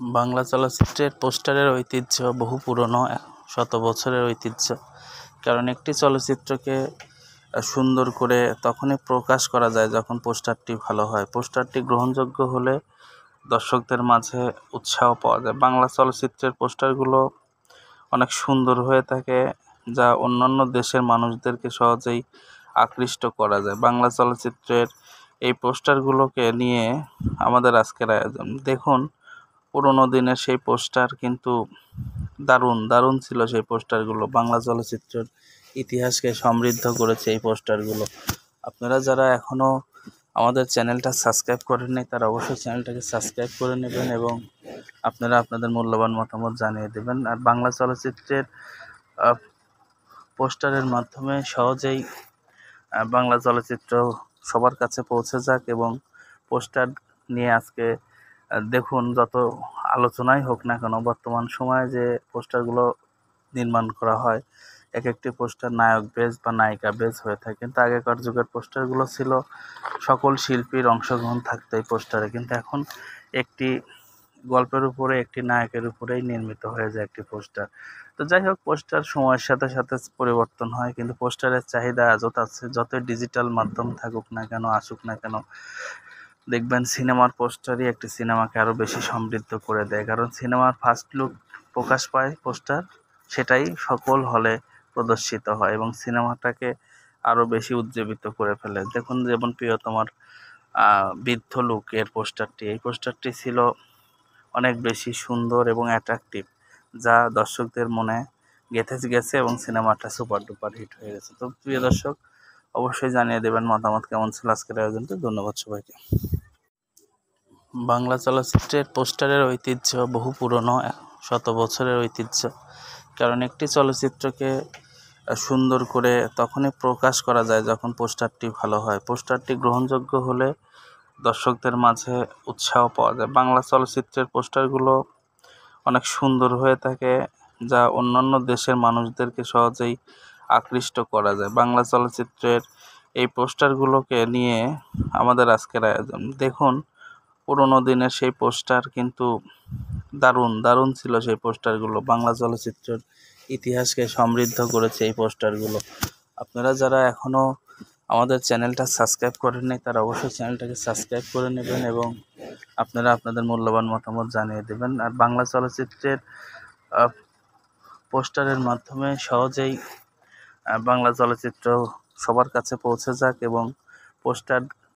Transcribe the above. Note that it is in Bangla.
বাংলা চলচ্চিত্রের পোস্টারের ঐতিহ্য বহু পুরনো, শত বছরের ঐতিহ্য। কারণ একটি চলচ্চিত্রকে সুন্দর করে তখনই প্রকাশ করা যায় যখন পোস্টারটি ভালো হয়। পোস্টারটি গ্রহণযোগ্য হলে দর্শকদের মাঝে উৎসাহ পাওয়া যায়। বাংলা চলচ্চিত্রের পোস্টারগুলো অনেক সুন্দর হয়ে থাকে, যা অন্যান্য দেশের মানুষদেরকে সহজেই আকৃষ্ট করা যায়। বাংলা চলচ্চিত্রের এই পোস্টারগুলোকে নিয়ে আমাদের আজকের আয়োজন। দেখুন, পুরোনো দিনের সেই পোস্টার কিন্তু দারুণ ছিল। সেই পোস্টারগুলো বাংলা চলচ্চিত্রের ইতিহাসকে সমৃদ্ধ করেছে এই পোস্টারগুলো। আপনারা যারা এখনও আমাদের চ্যানেলটা সাবস্ক্রাইব করেননি, তারা অবশ্যই চ্যানেলটাকে সাবস্ক্রাইব করে নেবেন এবং আপনারা আপনাদের মূল্যবান মতামত জানিয়ে দেবেন। আর বাংলা চলচ্চিত্রের পোস্টারের মাধ্যমে সহজেই বাংলা চলচ্চিত্র সবার কাছে পৌঁছে যাক এবং পোস্টার নিয়ে আজকে দেখুন, যত আলোচনাই হোক না কেন, বর্তমান সময়ে যে পোস্টারগুলো নির্মাণ করা হয়, এক একটি পোস্টার নায়ক বেজ বা নায়িকা বেজ হয়ে থাকে। কিন্তু আগেকার যুগের পোস্টারগুলো ছিল সকল শিল্পীর অংশগ্রহণ থাকতো এই পোস্টারে। কিন্তু এখন একটি গল্পের উপরে, একটি নায়কের উপরেই নির্মিত হয়ে যায় একটি পোস্টার। তো যাই হোক, পোস্টার সময়ের সাথে সাথে পরিবর্তন হয়, কিন্তু পোস্টারের চাহিদা আজও আছে। যতই ডিজিটাল মাধ্যম থাকুক না কেন, আসুক না কেন, দেখবেন সিনেমার পোস্টারই একটি সিনেমাকে আরও বেশি সমৃদ্ধ করে দেয়। কারণ সিনেমার ফার্স্ট লুক প্রকাশ পায় পোস্টার, সেটাই সকল হলে প্রদর্শিত হয় এবং সিনেমাটাকে আরও বেশি উজ্জীবিত করে ফেলে। দেখুন, যেমন প্রিয়তমার বৃদ্ধ লুকের পোস্টারটি, এই পোস্টারটি ছিল অনেক বেশি সুন্দর এবং অ্যাট্রাকটিভ, যা দর্শকদের মনে গেঁথে গেছে এবং সিনেমাটা সুপার ডুপার হিট হয়ে গেছে। তো প্রিয় দর্শক, অবশ্যই জানিয়ে দেবেন মতামত কেমন ছিল আজকের আয়োজনটি। ধন্যবাদ সবাইকে। বাংলা চলচ্চিত্রের পোস্টারের ঐতিহ্য বহু পুরনো, শত বছরের ঐতিহ্য। কারণ একটি চলচ্চিত্রকে সুন্দর করে তখনই প্রকাশ করা যায় যখন পোস্টারটি ভালো হয়। পোস্টারটি গ্রহণযোগ্য হলে দর্শকদের মাঝে উৎসাহ পাওয়া যায়। বাংলা চলচ্চিত্রের পোস্টারগুলো অনেক সুন্দর হয়ে থাকে, যা অন্যান্য দেশের মানুষদেরকে সহজেই আকৃষ্ট করা যায়। বাংলা চলচ্চিত্রের এই পোস্টারগুলোকে নিয়ে আমাদের আজকের আয়োজন। দেখুন, পুরোনো দিনের সেই পোস্টার কিন্তু দারুণ ছিল। সেই পোস্টারগুলো বাংলা চলচ্চিত্রের ইতিহাসকে সমৃদ্ধ করেছে এই পোস্টারগুলো। আপনারা যারা এখনও আমাদের চ্যানেলটা সাবস্ক্রাইব করেননি, তারা অবশ্যই চ্যানেলটাকে সাবস্ক্রাইব করে নেবেন এবং আপনারা আপনাদের মূল্যবান মতামত জানিয়ে দেবেন। আর বাংলা চলচ্চিত্রের পোস্টারের মাধ্যমে সহজেই বাংলা চলচ্চিত্র সবার কাছে পৌঁছে যাক এবং পোস্টার